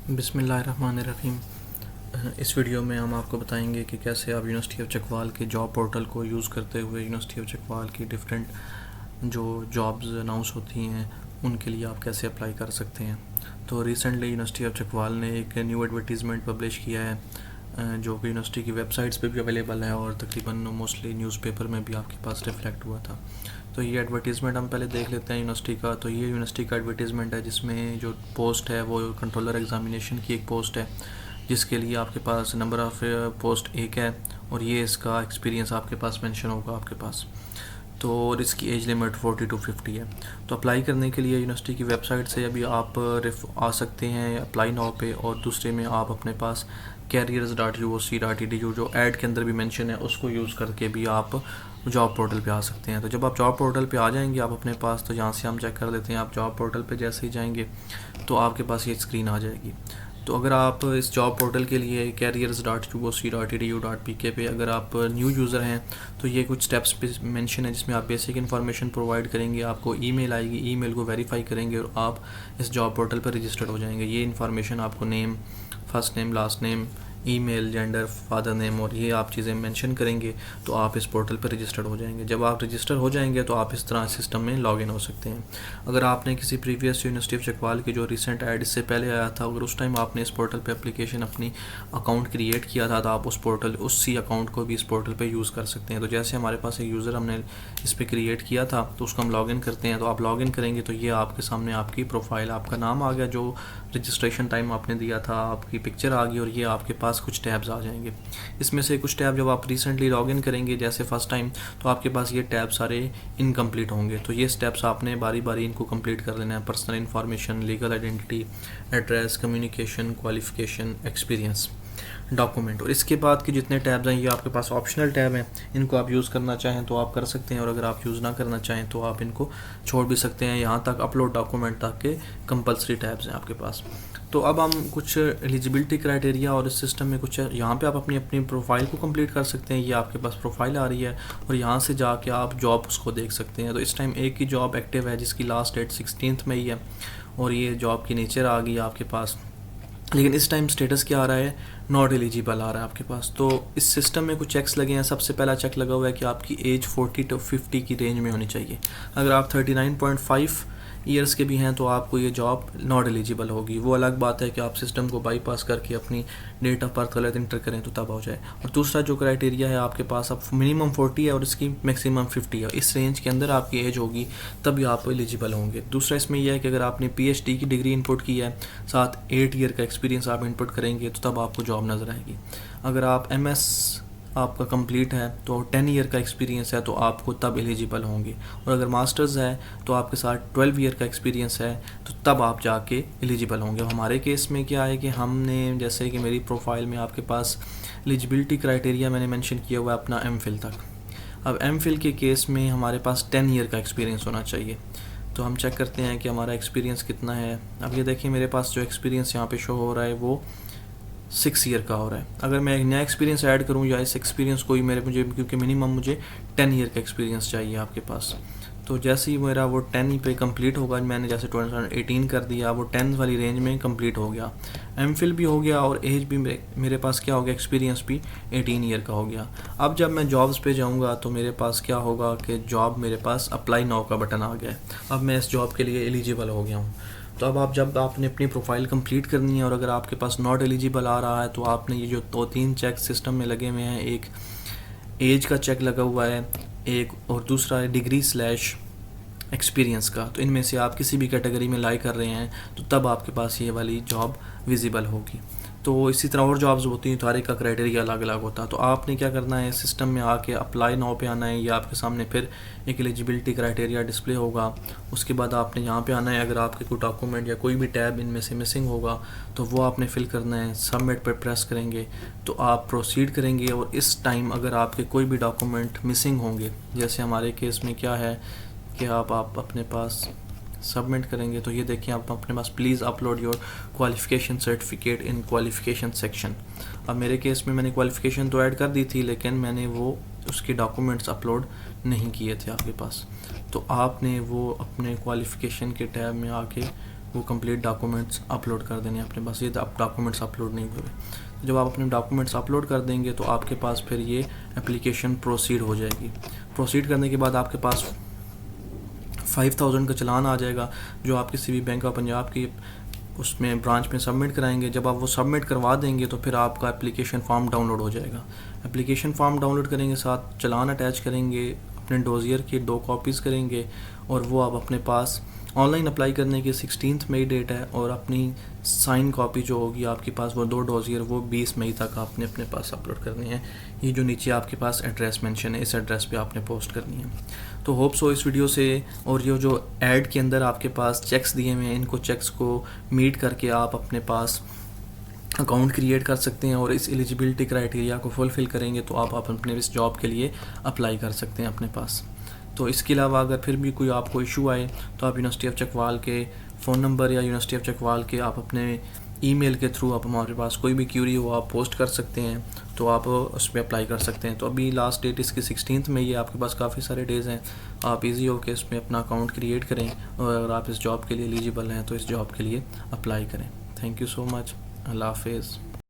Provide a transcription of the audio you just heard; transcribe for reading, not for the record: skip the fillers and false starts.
बिस्मिल्लाहिर्रहमानिर्रहीम। इस वीडियो में हम आपको बताएंगे कि कैसे आप यूनिवर्सिटी ऑफ चकवाल के जॉब पोर्टल को यूज़ करते हुए यूनिवर्सिटी ऑफ चकवाल की डिफरेंट जो जॉब्स अनाउंस होती हैं उनके लिए आप कैसे अप्लाई कर सकते हैं। तो रिसेंटली यूनिवर्सिटी ऑफ चकवाल ने एक न्यू एडवर्टीज़मेंट पब्लिश किया है जो कि यूनिवर्सिटी की वेबसाइट्स पे भी अवेलेबल है और तकरीबन मोस्टली न्यूज़पेपर में भी आपके पास रिफ्लेक्ट हुआ था। तो ये एडवर्टीज़मेंट हम पहले देख लेते हैं यूनिवर्सिटी का। तो ये यूनिवर्सिटी का एडवर्टीज़मेंट है जिसमें जो पोस्ट है वो कंट्रोलर एग्ज़ामिनेशन की एक पोस्ट है जिसके लिए आपके पास नंबर ऑफ़ पोस्ट एक है और ये इसका एक्सपीरियंस आपके पास मेंशन होगा आपके पास। तो और इसकी एज लिमिट 40 to 50 है। तो अप्लाई करने के लिए यूनिवर्सिटी की वेबसाइट से अभी आप आ सकते हैं अप्लाई नाउ पे, और दूसरे में आप अपने पास careers.uoc.edu जो ऐड के अंदर भी मेंशन है उसको यूज़ करके भी आप जॉब पोर्टल पे आ सकते हैं। तो जब आप जॉब पोर्टल पे आ जाएंगे आप अपने पास, तो यहाँ से हम चेक कर लेते हैं। आप जॉब पोर्टल पे जैसे ही जाएंगे तो आपके पास ये स्क्रीन आ जाएगी। तो अगर आप इस जॉब पोर्टल के लिए careers.uoc.edu.pk पे अगर आप न्यू यूज़र हैं तो ये कुछ स्टेप्स पे मेंशन है जिसमें आप बेसिक इन्फॉर्मेशन प्रोवाइड करेंगे, आपको ईमेल आएगी, ईमेल को वेरीफाई करेंगे और आप इस जॉब पोर्टल पर रजिस्टर्ड हो जाएंगे। ये इन्फॉर्मेशन आपको name, first name, last name, email, gender, father name और ये आप चीज़ें मेंशन करेंगे तो आप इस पोर्टल पर रजिस्टर्ड हो जाएंगे। जब आप रजिस्टर हो जाएंगे तो आप इस तरह सिस्टम में लॉगिन हो सकते हैं। अगर आपने किसी प्रीवियस यूनिवर्सिटी ऑफ चकवाल की जो रिसेंट ऐड इससे पहले आया था, अगर उस टाइम आपने इस पोर्टल पे एप्लीकेशन अपनी अकाउंट क्रिएट किया था तो आप उसी अकाउंट को भी इस पोर्टल पे यूज़ कर सकते हैं। तो जैसे हमारे पास एक यूज़र हमने इस पर क्रिएट किया था तो उसको हम लॉगिन करते हैं। तो आप लॉगिन करेंगे तो ये आपके सामने आपकी प्रोफाइल, आपका नाम आ गया जो रजिस्ट्रेशन टाइम आपने दिया था, आपकी पिक्चर आ गई और ये आपके पास कुछ टैब्स आ जाएंगे। इसमें से कुछ टैब जब आप रिसेंटली लॉगिन करेंगे जैसे फ़र्स्ट टाइम तो आपके पास ये टैब सारे इनकम्प्लीट होंगे। तो ये स्टेप्स आपने बारी बारी इनको कंप्लीट कर लेना है। Personal information, legal identity, address, communication, qualification, experience, document. और इसके बाद के जितने टैब्स हैं ये आपके पास ऑप्शनल टैब हैं, इनको आप यूज़ करना चाहें तो आप कर सकते हैं और अगर आप यूज़ ना करना चाहें तो आप इनको छोड़ भी सकते हैं। यहाँ तक अपलोड डॉक्यूमेंट तक के कंपलसरी टैब्स हैं आपके पास। तो अब हम कुछ एलिजिबिलिटी क्राइटेरिया और इस सिस्टम में कुछ यहाँ पे आप अपनी अपनी प्रोफाइल को कंप्लीट कर सकते हैं। ये आपके पास प्रोफाइल आ रही है और यहाँ से जाके आप जॉब उसको देख सकते हैं। तो इस टाइम एक ही जॉब एक्टिव है जिसकी लास्ट डेट 16 मई है और ये जॉब की नेचर आ गई आपके पास, लेकिन इस टाइम स्टेटस क्या आ रहा है, नॉट एलिजिबल आ रहा है आपके पास। तो इस सिस्टम में कुछ चेक्स लगे हैं। सबसे पहला चेक लगा हुआ है कि आपकी एज 40 to 50 की रेंज में होनी चाहिए। अगर आप 39.5 ईयर्स के भी हैं तो आपको ये जॉब नॉट एलिजिबल होगी। वो अलग बात है कि आप सिस्टम को बाईपास करके अपनी डेट ऑफ बर्थ गलत इंटर करें तो तब हो जाए। और दूसरा जो क्राइटेरिया है आपके पास, अब मिनिमम 40 है और इसकी मैक्सिमम 50 है, इस रेंज के अंदर आपकी एज होगी तभी आप एलिजिबल होंगे। दूसरा इसमें यह है कि अगर आपने PhD की डिग्री इनपुट की है, साथ 8 ईयर का एक्सपीरियंस आप इनपुट करेंगे तो तब आपको जॉब नज़र आएगी। अगर आप MS आपका कंप्लीट है तो 10 ईयर का एक्सपीरियंस है तो आपको तब एलिजिबल होंगे। और अगर मास्टर्स है तो आपके साथ 12 ईयर का एक्सपीरियंस है तो तब आप जाके एलिजिबल होंगे। हमारे केस में क्या है कि हमने, जैसे कि मेरी प्रोफाइल में आपके पास एलिजिबिलिटी क्राइटेरिया मैंने मेंशन किया हुआ है अपना MPhil तक। अब MPhil के केस में हमारे पास 10 ईयर का एक्सपीरियंस होना चाहिए। तो हम चेक करते हैं कि हमारा एक्सपीरियंस कितना है। अब ये देखिए मेरे पास जो एक्सपीरियंस यहाँ पे शो हो रहा है वो 6 ईयर का हो रहा है। अगर मैं एक नया एक्सपीरियंस ऐड करूं या इस एक्सपीरियंस को ही मुझे क्योंकि मिनिमम मुझे 10 ईयर का एक्सपीरियंस चाहिए आपके पास। तो जैसे ही मेरा वो 10 पे कंप्लीट होगा, मैंने जैसे 2018 कर दिया, वो 10 वाली रेंज में कंप्लीट हो गया, MPhil भी हो गया और एज भी मेरे पास क्या हो गया, एक्सपीरियंस भी 18 ईयर का हो गया। अब जब मैं जॉब्स पे जाऊंगा तो मेरे पास क्या होगा कि जॉब मेरे पास अप्लाई नाउ का बटन आ गया है। अब मैं इस जॉब के लिए एलिजिबल हो गया हूँ। तो अब जब आपने अपनी प्रोफाइल कंप्लीट करनी है और अगर आपके पास नॉट एलिजिबल आ रहा है तो आपने ये जो 2-3 चेक सिस्टम में लगे हुए हैं, एक एज का चेक लगा हुआ है, एक और दूसरा है डिग्री/एक्सपीरियंस का। तो इनमें से आप किसी भी कैटेगरी में लाई कर रहे हैं तो तब आपके पास ये वाली जॉब विजिबल होगी। तो इसी तरह और जॉब्स होती हैं तो हर एक का क्राइटेरिया अलग अलग होता है। तो आपने क्या करना है, सिस्टम में आके अप्लाई नाउ पे आना है। ये आपके सामने फिर एक एलिजिबिलिटी क्राइटेरिया डिस्प्ले होगा। उसके बाद आपने यहाँ पे आना है। अगर आपके कोई डॉक्यूमेंट या कोई भी टैब इनमें से मिसिंग होगा तो वो आपने फिल करना है। सबमिट पर प्रेस करेंगे तो आप प्रोसीड करेंगे। और इस टाइम अगर आपके कोई भी डॉक्यूमेंट मिसिंग होंगे, जैसे हमारे केस में क्या है कि आप अपने पास सबमिट करेंगे तो ये देखिए आप अपने पास please upload your qualification certificate in qualification section. अब मेरे केस में मैंने क्वालिफ़िकेशन तो ऐड कर दी थी लेकिन मैंने वो उसके डॉक्यूमेंट्स अपलोड नहीं किए थे आपके पास। तो आपने वो अपने क्वालिफ़िकेशन के टैब में आके वो कंप्लीट डॉक्यूमेंट्स अपलोड कर देने हैं अपने पास। ये डॉक्यूमेंट्स अपलोड नहीं हुए, तो जब आप अपने डॉक्यूमेंट्स अपलोड कर देंगे तो आपके पास फिर ये एप्लीकेशन प्रोसीड हो जाएगी। प्रोसीड करने के बाद आपके पास 5000 का चलान आ जाएगा, जो आप किसी भी बैंक ऑफ पंजाब की उसमें ब्रांच में सबमिट कराएंगे। जब आप वो सबमिट करवा देंगे तो फिर आपका एप्लीकेशन फॉर्म डाउनलोड हो जाएगा। एप्लीकेशन फॉर्म डाउनलोड करेंगे, साथ चलान अटैच करेंगे, अपने डोजियर की 2 कॉपीज़ करेंगे और वो आप अपने पास ऑनलाइन अप्लाई करने की 16 मई डेट है, और अपनी साइन कॉपी जो होगी आपके पास वो 2 डोजियर वो 20 मई तक आपने अपने पास अपलोड करनी है। ये जो नीचे आपके पास एड्रेस मेंशन है, इस एड्रेस पे आपने पोस्ट करनी है। तो होप सो इस वीडियो से, और ये जो ऐड के अंदर आपके पास चेक्स दिए हुए हैं, इनको चेक्स को मीट करके आप अपने पास अकाउंट क्रिएट कर सकते हैं, और इस एलिजिबिलिटी क्राइटेरिया को फुलफ़िल करेंगे तो आप अपने इस जॉब के लिए अप्लाई कर सकते हैं अपने पास। तो इसके अलावा अगर फिर भी कोई आपको इशू आए तो आप यूनिवर्सिटी ऑफ चकवाल के फ़ोन नंबर या यूनिवर्सिटी ऑफ चकवाल के आप अपने ईमेल के थ्रू आप हमारे पास कोई भी क्यूरी हो आप पोस्ट कर सकते हैं, तो आप उस पर अप्लाई कर सकते हैं। तो अभी लास्ट डेट इसकी 16 में, ये आपके पास काफ़ी सारे डेज़ हैं, आप इजी हो के इसमें अपना अकाउंट क्रिएट करें, और अगर आप इस जॉब के लिए एलिजिबल हैं तो इस जॉब के लिए अप्लाई करें। Thank you so much. अल्लाह हाफिज़।